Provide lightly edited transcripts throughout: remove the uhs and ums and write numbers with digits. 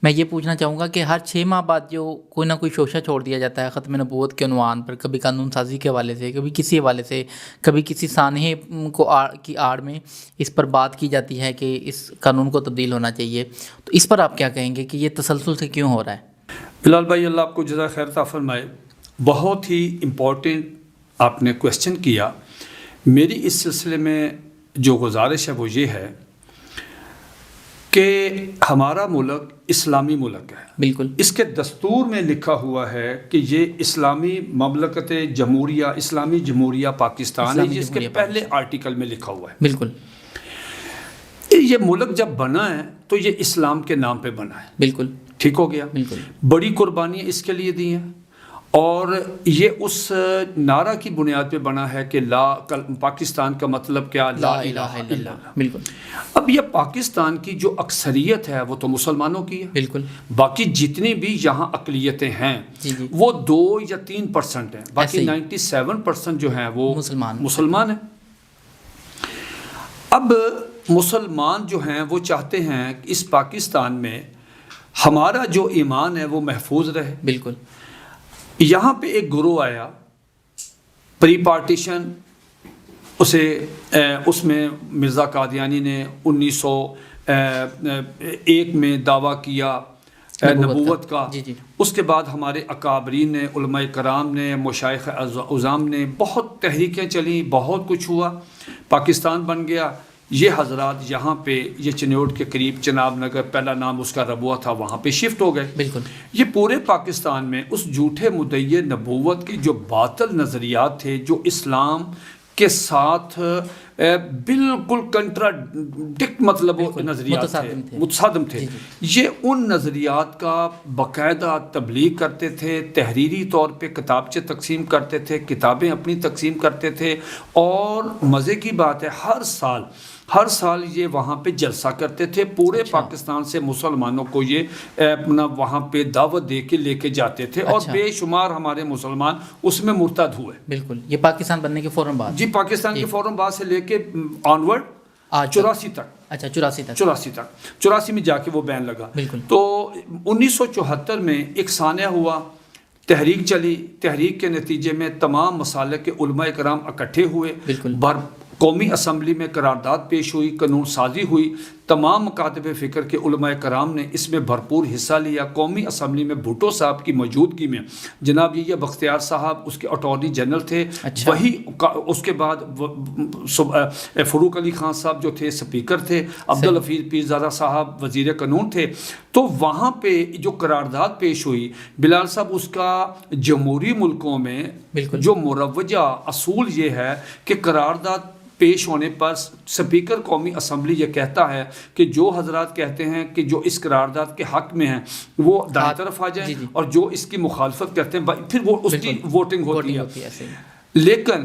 میں یہ پوچھنا چاہوں گا کہ ہر 6 ماہ بعد جو کوئی نہ کوئی شوشہ چھوڑ دیا جاتا ہے ختم نبوت کے عنوان پر، کبھی قانون سازی کے حوالے سے، کبھی کسی حوالے سے، کبھی کسی سانحے کی آڑ میں اس پر بات کی جاتی ہے کہ اس قانون کو تبدیل ہونا چاہیے، تو اس پر آپ کیا کہیں گے کہ یہ تسلسل سے کیوں ہو رہا ہے؟ بلال بھائی، اللہ آپ کو جزائے خیر عطا فرمائے. بہت ہی امپورٹنٹ آپ نے کویسچن کیا. میری اس سلسلے میں جو گزارش ہے وہ یہ ہے کہ ہمارا ملک اسلامی ملک ہے. بالکل. اس کے دستور میں لکھا ہوا ہے کہ یہ اسلامی مملکت جمہوریہ، اسلامی جمہوریہ پاکستان ہے. اس کے پہلے آرٹیکل میں لکھا ہوا ہے. بالکل. یہ ملک جب بنا ہے تو یہ اسلام کے نام پہ بنا ہے. بالکل ٹھیک ہو گیا. بالکل. بڑی قربانیاں اس کے لیے دی ہیں، اور یہ اس نعرہ کی بنیاد پہ بنا ہے کہ پاکستان کا مطلب کیا؟ لا الہ الا اللہ. بالکل. اب یہ پاکستان کی جو اکثریت ہے وہ تو مسلمانوں کی ہے. بالکل. باقی جتنی بھی یہاں اقلیتیں ہیں وہ 2 یا 3% ہیں. باقی 97% جو ہیں وہ مسلمان ہیں. اب مسلمان جو ہیں وہ چاہتے ہیں کہ اس پاکستان میں ہمارا جو ایمان ہے وہ محفوظ رہے. بالکل. یہاں پہ ایک گروہ آیا پری پارٹیشن، اس میں مرزا قادیانی نے 1901 میں دعویٰ کیا نبوت کا. اس کے بعد ہمارے اکابرین نے، علماء کرام نے، مشائخ عظام نے بہت تحریکیں چلیں، بہت کچھ ہوا، پاکستان بن گیا. یہ حضرات یہاں پہ یہ چنیوٹ کے قریب چناب نگر، پہلا نام اس کا ربوہ تھا، وہاں پہ شفٹ ہو گئے. بالکل. یہ پورے پاکستان میں اس جھوٹے مدعی نبوت کے جو باطل نظریات تھے، جو اسلام کے ساتھ بالکل کنٹراڈکٹ مطلب نظریات تھے، متصادم تھے، یہ ان نظریات کا باقاعدہ تبلیغ کرتے تھے، تحریری طور پہ کتابچے تقسیم کرتے تھے، کتابیں اپنی تقسیم کرتے تھے. اور مزے کی بات ہے ہر سال یہ وہاں پہ جلسہ کرتے تھے. پورے پاکستان سے مسلمانوں کو یہ اپنا وہاں پہ دعوت دے کے لے کے جاتے تھے. اور بے شمار ہمارے مسلمان اس میں مرتد ہوئے. بالکل. یہ پاکستان بننے کے فوراً بعد؟ جی، پاکستان کے فوراً بعد سے لے کے آنورڈ 84 تک. اچھا، 84 تک. 84 میں جا کے وہ بین لگا. بالکل. تو 1974 میں ایک سانحہ ہوا، تحریک چلی. تحریک کے نتیجے میں تمام مسالک کے علماء کرام اکٹھے ہوئے. بالکل. قومی اسمبلی میں قرارداد پیش ہوئی، قانون سازی ہوئی. تمام مکاتب فکر کے علماء کرام نے اس میں بھرپور حصہ لیا. قومی اسمبلی میں بھٹو صاحب کی موجودگی میں جناب یہ بختیار صاحب اس کے اٹارنی جنرل تھے. وہی اس کے بعد فروق علی خان صاحب جو تھے سپیکر تھے، عبدالحفیظ پیرزادہ صاحب وزیر قانون تھے. تو وہاں پہ جو قرارداد پیش ہوئی بلال صاحب، اس کا جمہوری ملکوں میں جو مروجہ اصول یہ ہے کہ قرارداد پیش ہونے پر سپیکر قومی اسمبلی یہ کہتا ہے کہ جو حضرات کہتے ہیں کہ جو اس قرارداد کے حق میں ہیں وہ دائیں طرف آ جائیں، اور جو اس کی مخالفت کرتے ہیں پھر وہ اس کی ووٹنگ ہوتی ہے. لیکن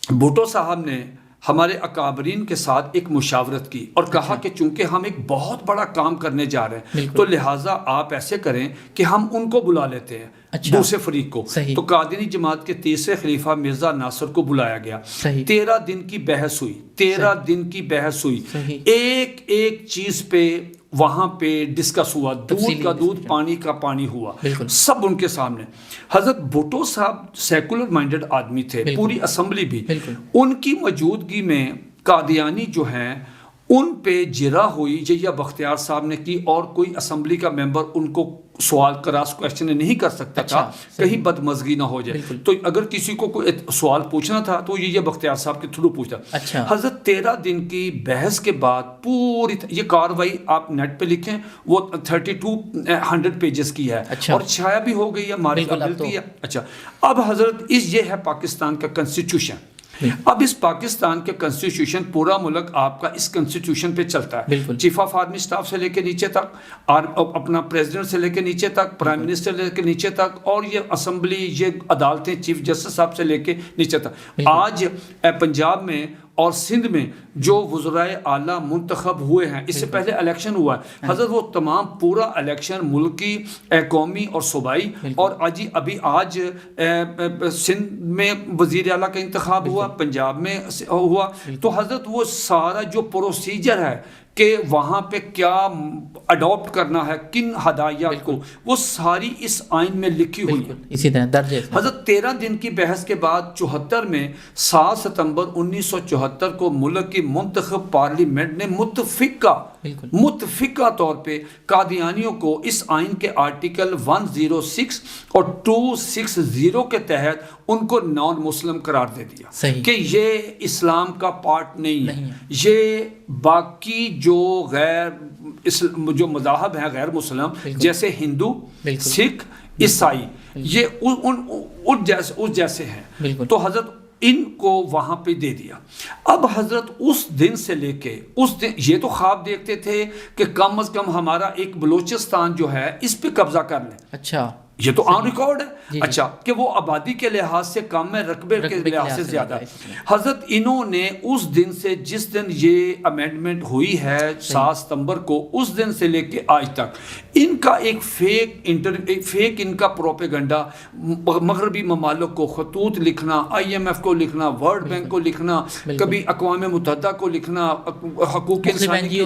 بھٹو صاحب نے ہمارے اکابرین کے ساتھ ایک مشاورت کی اور کہا کہ چونکہ ہم ایک بہت بڑا کام کرنے جا رہے ہیں تو لہٰذا آپ ایسے کریں کہ ہم ان کو بلا لیتے ہیں، دوسرے فریق کو. تو قادری جماعت کے تیسرے خلیفہ مرزا ناصر کو بلایا گیا. 13 دن کی بحث ہوئی. 13 دن کی بحث ہوئی. ایک چیز پہ وہاں پہ ڈسکس ہوا. دودھ کا دودھ، پانی کا پانی ہوا، سب ان کے سامنے. حضرت بھٹو صاحب سیکولر مائنڈڈ آدمی تھے، پوری اسمبلی بھی. ان کی موجودگی میں قادیانی جو ہیں ان پہ جرا ہوئی یہ بختیار صاحب نے کی، اور کوئی اسمبلی کا ممبر ان کو سوال کراس کویشچن نہیں کر سکتا تھا کہیں بدمزگی نہ ہو جائے. تو اگر کسی کو کوئی سوال پوچھنا تھا تو یہ بختیار صاحب کے تھرو پوچھتا. حضرت 13 دن کی بحث کے بعد پوری یہ کاروائی آپ نیٹ پہ لکھیں، وہ 3200 پیجز کی ہے، اور چھایا بھی ہو گئی ہے، معرفت ملتی ہے. اچھا، اب حضرت یہ ہے پاکستان کا کنسٹیٹیوشن. اب اس پاکستان کے کنسٹیٹیوشن، پورا ملک آپ کا اس کنسٹیٹیوشن پہ چلتا ہے. چیف آف آرمی اسٹاف سے لے کے نیچے تک، اپنا پریزیڈنٹ سے لے کے نیچے تک، پرائم منسٹر لے کے نیچے تک، اور یہ اسمبلی، یہ عدالتیں، چیف جسٹس صاحب سے لے کے نیچے تک. آج پنجاب میں اور سندھ میں جو وزرائے اعلیٰ منتخب ہوئے ہیں، اس سے پہلے الیکشن ہوا ہے حضرت، وہ تمام پورا الیکشن ملکی، قومی اور صوبائی. اور آج سندھ میں وزیر اعلیٰ کا انتخاب ہوا، پنجاب میں ہوا. تو حضرت وہ سارا جو پروسیجر ہے کہ وہاں پہ کیا اڈاپٹ کرنا ہے، کن ہدایات کو، وہ ساری اس آئین میں لکھی ہوئی ہے۔ اسی طرح درجے سے حضرت 13 دن کی بحث کے بعد 74 میں 7 ستمبر 1974 کو ملک کی منتخب پارلیمنٹ نے متفقہ طور پہ قادیانیوں کو اس آئین کے آرٹیکل 106 اور 260 کے تحت ان کو نان مسلم قرار دے دیا، صحیح، کہ یہ اسلام کا پارٹ نہیں ہے، یہ باقی جو مذاہب ہیں غیر مسلم جیسے ہندو، سکھ، عیسائی، یہ اس جیسے ہیں، تو حضرت ان کو وہاں پہ دے دیا۔ اب حضرت اس دن سے لے کے اس دن یہ تو خواب دیکھتے تھے کہ کم از کم ہمارا ایک بلوچستان جو ہے اس پہ قبضہ کر لیں، اچھا یہ تو آن ریکارڈ ہے، اچھا، کہ وہ آبادی کے لحاظ سے کم ہے، رقبے کے لحاظ سے زیادہ ہے۔ حضرت انہوں نے اس دن سے، جس دن یہ امینڈمنٹ ہوئی ہے 7 ستمبر کو، اس دن سے لے کے آج تک ان کا ایک فیک ان کا پروپیگنڈا، مغربی ممالک کو خطوط لکھنا، IMF کو لکھنا، ورلڈ بینک کو لکھنا، کبھی اقوام متحدہ کو لکھنا، حقوق انسانی کی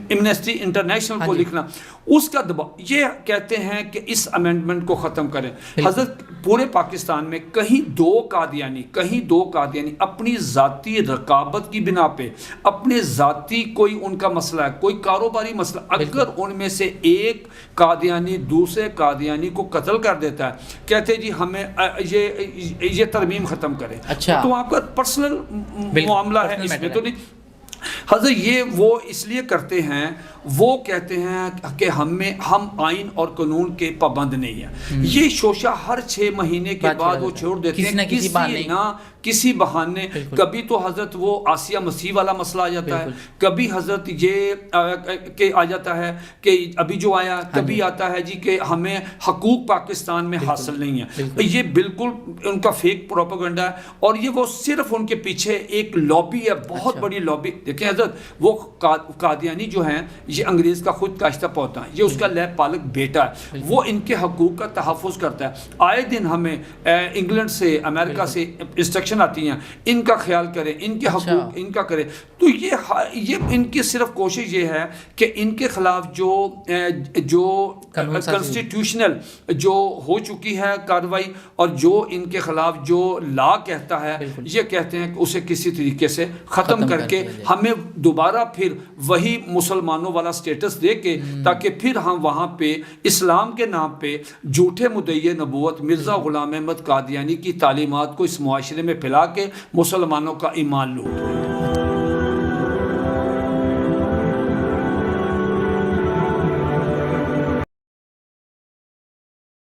ایمنسٹی انٹرنیشنل کو لکھنا، اس کا دباؤ، یہ کہتے ہیں کہ اس امینڈمنٹ کو ختم کریں۔ حضرت پورے پاکستان میں کہیں دو قادیانی اپنی ذاتی رقابت کی بنا پہ، اپنے ذاتی کوئی ان کا مسئلہ ہے، کوئی کاروباری مسئلہ، اگر ان میں سے ایک قادیانی دوسرے قادیانی کو قتل کر دیتا ہے، کہتے جی ہمیں یہ ترمیم ختم کرے، تو آپ کا پرسنل معاملہ ہے، اس میں تو نہیں۔ حضرت یہ وہ اس لیے کرتے ہیں، وہ کہتے ہیں کہ ہم آئین اور قانون کے پابند نہیں ہیں، یہ شوشہ ہر 6 مہینے کے بعد وہ چھوڑ دیتے ہیں کسی بہانے، کبھی تو حضرت وہ آسیہ مسیح والا مسئلہ آ جاتا ہے، کبھی حضرت یہ کہ آ جاتا ہے کہ ابھی جو آیا، کبھی آتا ہے جی کہ ہمیں حقوق پاکستان میں حاصل نہیں ہے، یہ بالکل ان کا فیک پروپیگنڈا ہے، اور یہ وہ صرف ان کے پیچھے ایک لابی ہے، بہت بڑی لابی۔ دیکھیں حضرت، وہ قادیانی جو ہیں یہ انگریز کا خود کاشتہ پوتا ہے، یہ اس کا لیب پالک بیٹا ہے، وہ ان کے حقوق کا تحفظ کرتا ہے۔ آئے دن ہمیں انگلینڈ سے، امریکہ سے انسٹرکشن آتی ہیں، ان کا خیال کریں، ان کے حقوق ان کا کریں، تو یہ ان کی صرف کوشش یہ ہے کہ ان کے خلاف جو کنسٹیٹیوشنل جو ہو چکی ہے کارروائی، اور جو ان کے خلاف جو لا کہتا ہے، یہ کہتے ہیں کہ اسے کسی طریقے سے ختم کر کے ہمیں دوبارہ پھر وہی مسلمانوں والا سٹیٹس دے کے، تاکہ پھر ہم وہاں پہ اسلام کے نام پہ جھوٹے مدعی نبوت مرزا غلام احمد قادیانی کی تعلیمات کو اس معاشرے میں پھیلا کے مسلمانوں کا ایمان لوٹ۔